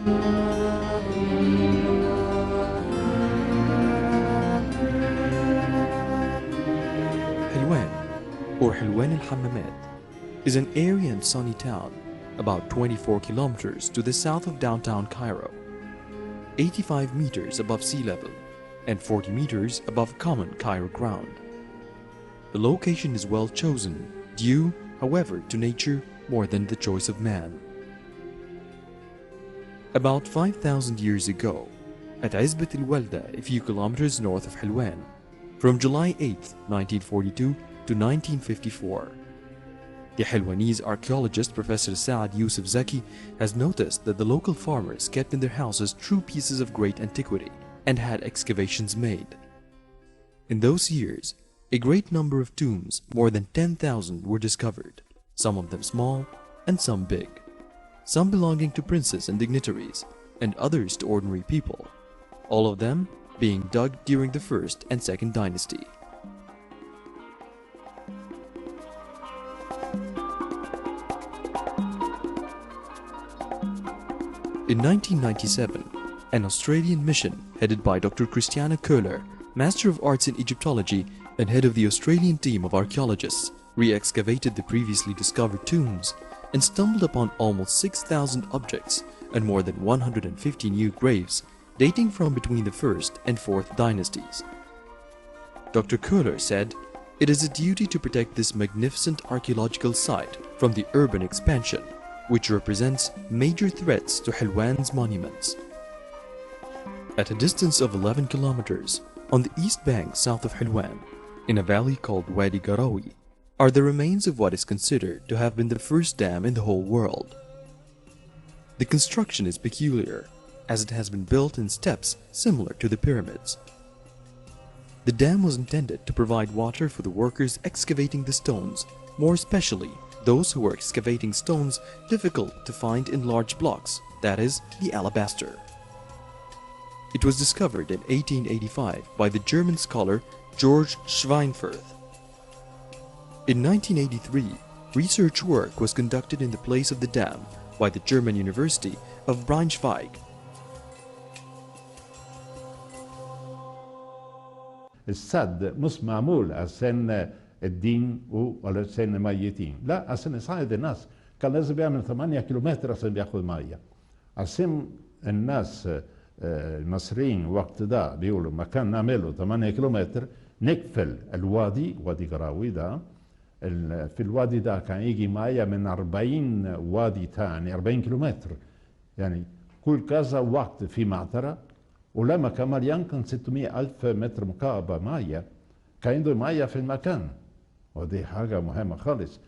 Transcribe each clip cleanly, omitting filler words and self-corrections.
Helwan, or Helwan al-Hammamat, is an airy and sunny town about 24 kilometers to the south of downtown Cairo, 85 meters above sea level and 40 meters above common Cairo ground. The location is well chosen, due, however, to nature more than the choice of man. About 5,000 years ago, at Izbat al-Walda, a few kilometers north of Helwan, from July 8, 1942 to 1954, the Helwanese archaeologist Professor Saad Yusuf Zaki has noticed that the local farmers kept in their houses true pieces of great antiquity and had excavations made. In those years, a great number of tombs, more than 10,000, were discovered, some of them small and some big, some belonging to princes and dignitaries, and others to ordinary people, all of them being dug during the First and Second Dynasty. In 1997, an Australian mission headed by Dr. Christiana Köhler, Master of Arts in Egyptology and head of the Australian team of archaeologists, re-excavated the previously discovered tombs and stumbled upon almost 6,000 objects and more than 150 new graves dating from between the First and Fourth Dynasties. Dr. Köhler said, "It is a duty to protect this magnificent archaeological site from the urban expansion, which represents major threats to Helwan's monuments." At a distance of 11 kilometers, on the east bank south of Helwan, in a valley called Wadi Garawi, are the remains of what is considered to have been the first dam in the whole world. The construction is peculiar, as it has been built in steps similar to the pyramids. The dam was intended to provide water for the workers excavating the stones, more especially those who were excavating stones difficult to find in large blocks, that is, the alabaster. It was discovered in 1885 by the German scholar George Schweinfurth. In 1983, research work was conducted in the place of the dam by the German University of Braunschweig. السد مش معمول عشان الدين ولا عشان ميتين، لا عشان يساعد الناس. كان لازم يعمل 8 كيلومتر عشان ياخذ ميه. عشان الناس المصريين وقت ده بيقولوا ما كان نعمله 8 كيلومتر نقفل الوادي، وادي قراوي ده. في الوادي ده كان يجي ميه من 40 وادي ثاني 40 كيلومتر، يعني كل كذا وقت في معترة. ولما كمان يمكن 600 ألف متر مكعب مية، كان عنده مية في المكان، ودي حاجة مهمة خالص.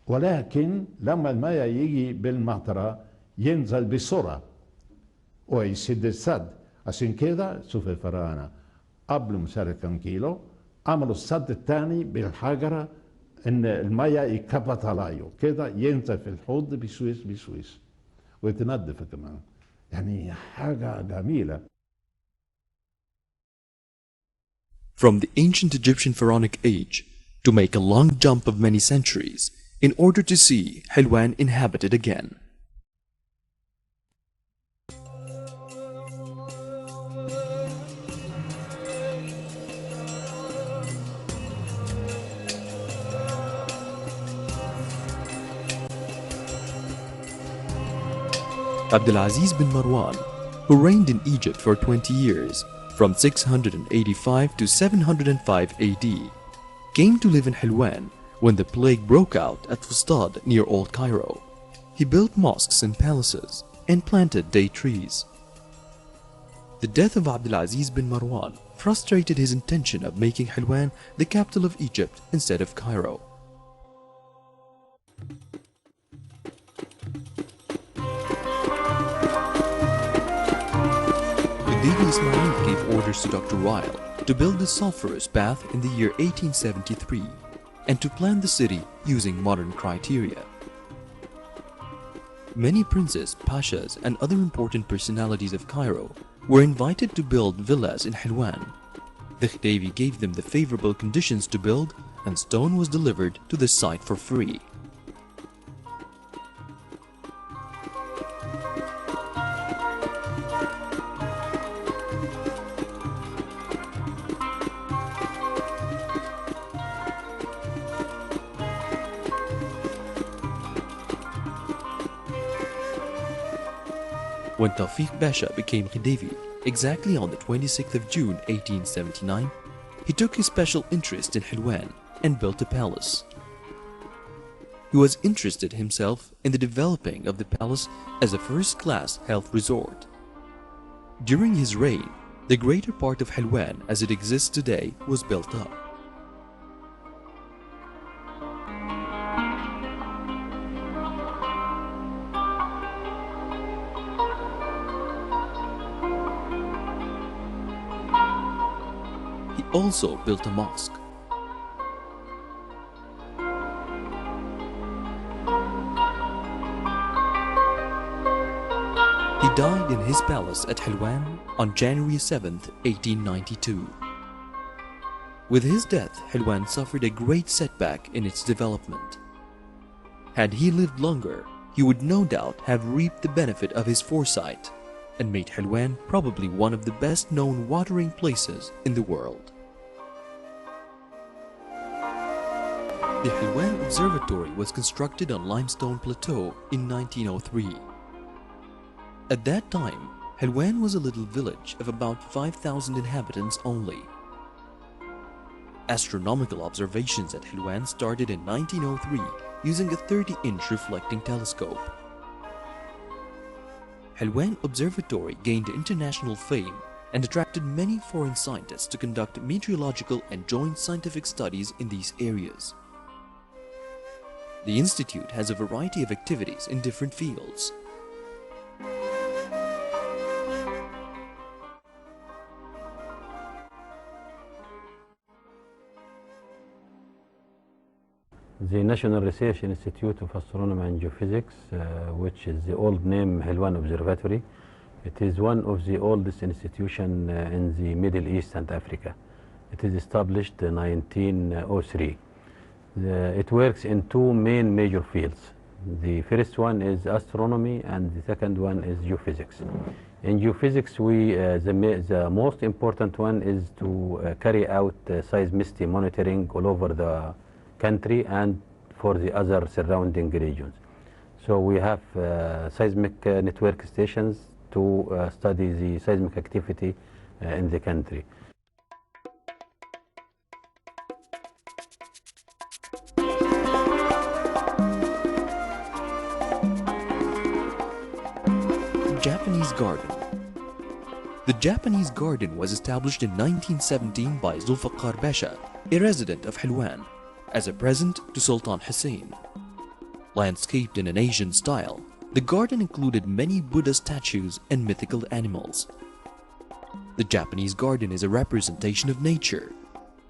ولكن لما المية يجي بالمطرة ينزل بسرعة ويسد السد. عشان كده شوف الفراعنة قبل مسار كم كيلو عملوا السد الثاني بالحجرة، ان المية يكبت عليه كده ينزل في الحوض بشويش ويتنظف كمان، يعني حاجة جميلة. From the ancient Egyptian pharaonic age to make a long jump of many centuries in order to see Helwan inhabited again. Abdulaziz bin Marwan, who reigned in Egypt for 20 years, from 685 to 705 AD, came to live in Helwan when the plague broke out at Fustad near Old Cairo. He built mosques and palaces and planted date trees. The death of Abdulaziz bin Marwan frustrated his intention of making Helwan the capital of Egypt instead of Cairo. Ismail gave orders to Dr. Ryle to build the sulphurous bath in the year 1873 and to plan the city using modern criteria. Many princes, pashas, and other important personalities of Cairo were invited to build villas in Helwan. The Khedive gave them the favorable conditions to build, and stone was delivered to the site for free. When توفيق Pasha became Khedive exactly on the 26th of June 1879, he took his special interest in Helwan and built a palace. He was interested himself in the developing of the palace as a first-class health resort. During his reign, the greater part of Helwan as it exists today was built up. He also built a mosque. He died in his palace at Helwan on January 7, 1892. With his death, Helwan suffered a great setback in its development. Had he lived longer, he would no doubt have reaped the benefit of his foresight and made Helwan probably one of the best known watering places in the world. The Helwan Observatory was constructed on limestone plateau in 1903. At that time, Helwan was a little village of about 5,000 inhabitants only. Astronomical observations at Helwan started in 1903 using a 30-inch reflecting telescope. Helwan Observatory gained international fame and attracted many foreign scientists to conduct meteorological and joint scientific studies in these areas. The institute has a variety of activities in different fields. The National Research Institute of Astronomy and Geophysics, which is the old name Helwan Observatory. It is one of the oldest institutions in the Middle East and Africa. It is established in 1903. It works in two main major fields. The first one is astronomy and the second one is geophysics. In geophysics, the most important one is to carry out seismicity monitoring all over the country and for the other surrounding regions. So we have seismic network stations to study the seismic activity in the country. Japanese Garden. The Japanese Garden was established in 1917 by Zulfikar Pasha, a resident of Helwan, as a present to Sultan Hussein. Landscaped in an Asian style, the garden included many Buddha statues and mythical animals. The Japanese garden is a representation of nature.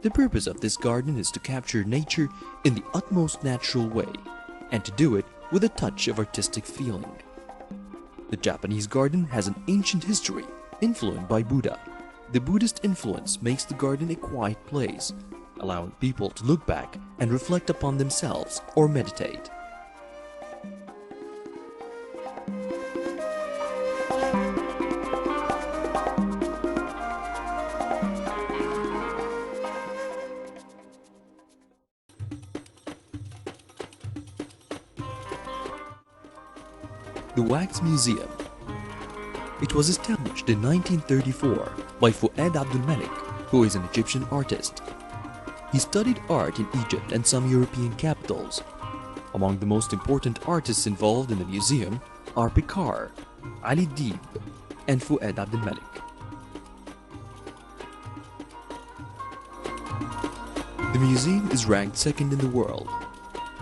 The purpose of this garden is to capture nature in the utmost natural way, and to do it with a touch of artistic feeling. The Japanese garden has an ancient history influenced by Buddha. The Buddhist influence makes the garden a quiet place, allowing people to look back and reflect upon themselves or meditate. The Wax Museum. It was established in 1934 by Fuad Abdul Malik, who is an Egyptian artist. He studied art in Egypt and some European capitals. Among the most important artists involved in the museum are Picard, Ali Dib, and Fuad Abdul Malik. The museum is ranked second in the world,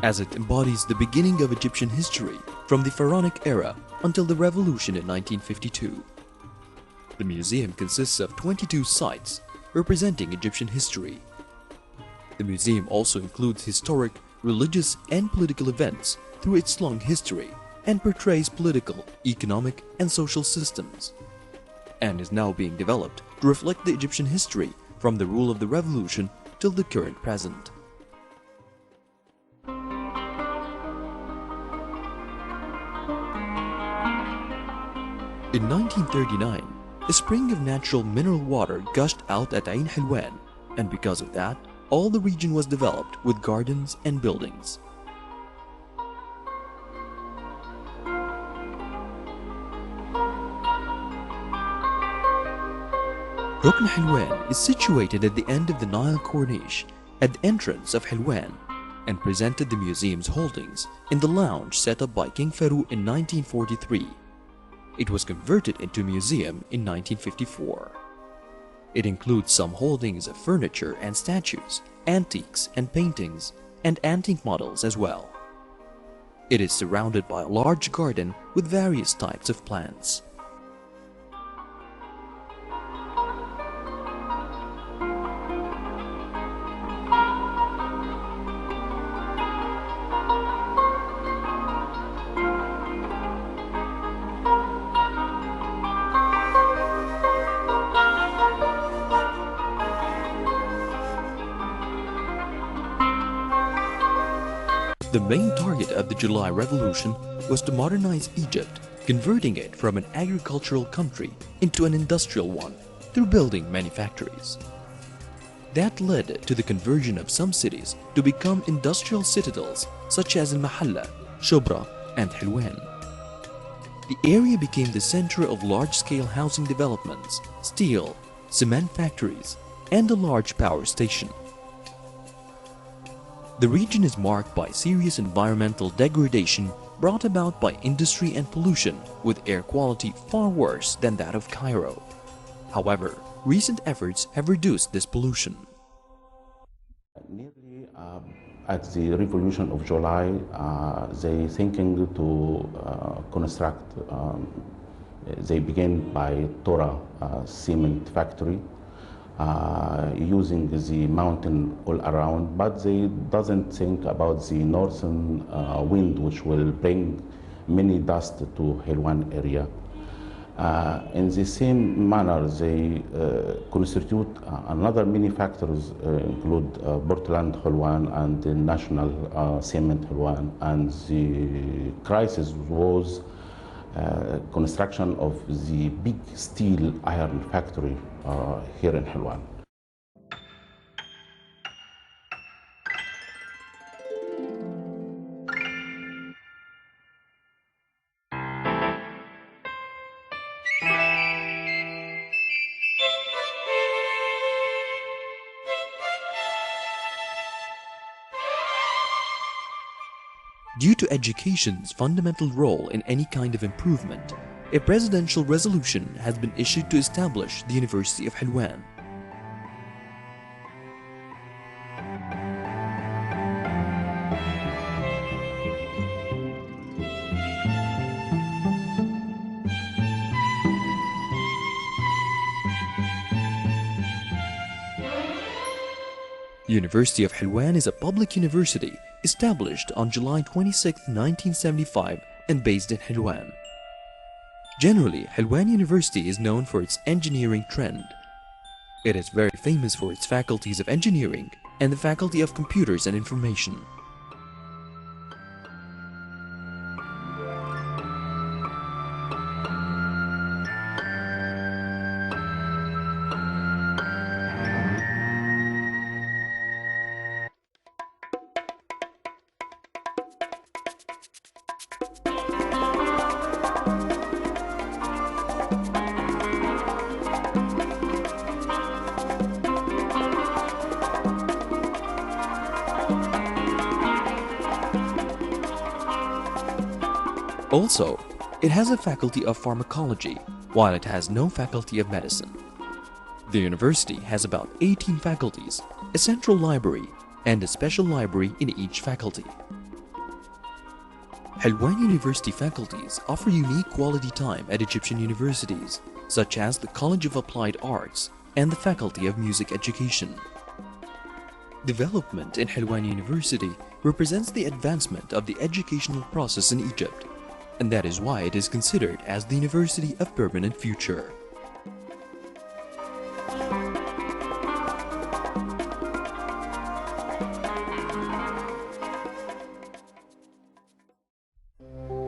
as it embodies the beginning of Egyptian history from the Pharaonic era until the revolution in 1952. The museum consists of 22 sites representing Egyptian history. The museum also includes historic, religious, and political events through its long history and portrays political, economic, and social systems, and is now being developed to reflect the Egyptian history from the rule of the revolution till the current present. In 1939, a spring of natural mineral water gushed out at Ain Helwan, and because of that, all the region was developed with gardens and buildings. Rukn Helwan is situated at the end of the Nile Corniche at the entrance of Helwan and presented the museum's holdings in the lounge set up by King Farouk in 1943. It was converted into a museum in 1954. It includes some holdings of furniture and statues, antiques and paintings, and antique models as well. It is surrounded by a large garden with various types of plants. The main target of the July Revolution was to modernize Egypt, converting it from an agricultural country into an industrial one through building many factories. That led to the conversion of some cities to become industrial citadels such as Al-Mahalla, Shobra, and Helwan. The area became the center of large-scale housing developments, steel, cement factories, and a large power station. The region is marked by serious environmental degradation brought about by industry and pollution, with air quality far worse than that of Cairo. However, recent efforts have reduced this pollution. Nearly at the Revolution of July, they thinking to construct, they began by Tora cement factory, using the mountain all around, but they doesn't think about the northern wind, which will bring many dust to Helwan area. In the same manner, they constitute another many factors, include Portland Helwan and the National Cement Helwan, and the crisis was construction of the big steel iron factory here in Helwan. Due to education's fundamental role in any kind of improvement, a presidential resolution has been issued to establish the University of Helwan. University of Helwan is a public university established on July 26, 1975 and based in Helwan. Generally, Helwan University is known for its engineering trend. It is very famous for its faculties of engineering and the faculty of computers and information. Also, it has a faculty of pharmacology, while it has no faculty of medicine. The university has about 18 faculties, a central library, and a special library in each faculty. Helwan University faculties offer unique quality time at Egyptian universities, such as the College of Applied Arts and the Faculty of Music Education. Development in Helwan University represents the advancement of the educational process in Egypt, and that is why it is considered as the University of Permanent Future.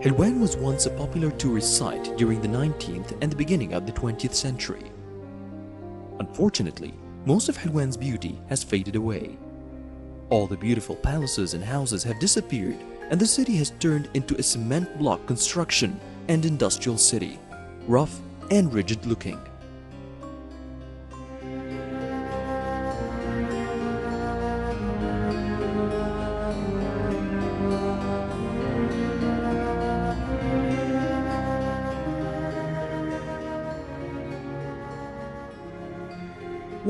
Helwan was once a popular tourist site during the 19th and the beginning of the 20th century. Unfortunately, most of Helwan's beauty has faded away. All the beautiful palaces and houses have disappeared, and the city has turned into a cement block construction and industrial city, rough and rigid looking.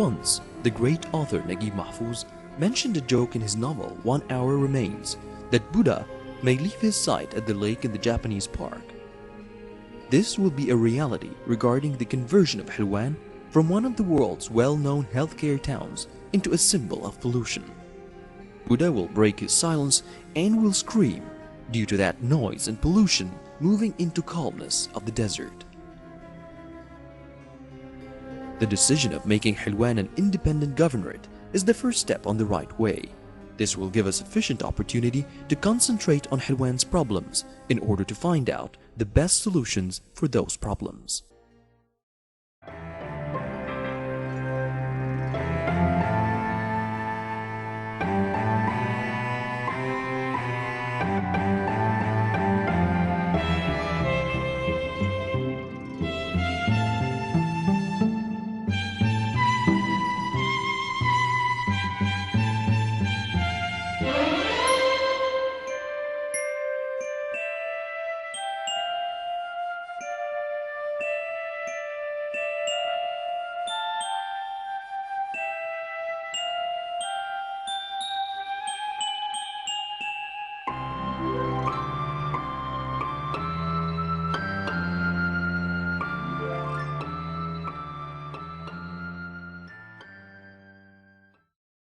Once, the great author Naguib Mahfouz mentioned a joke in his novel 1 Hour Remains that Buddha may leave his sight at the lake in the Japanese park. This will be a reality regarding the conversion of Helwan from one of the world's well-known healthcare towns into a symbol of pollution. Buddha will break his silence and will scream due to that noise and pollution moving into calmness of the desert. The decision of making Helwan an independent governorate is the first step on the right way. This will give us sufficient opportunity to concentrate on Helwan's problems in order to find out the best solutions for those problems.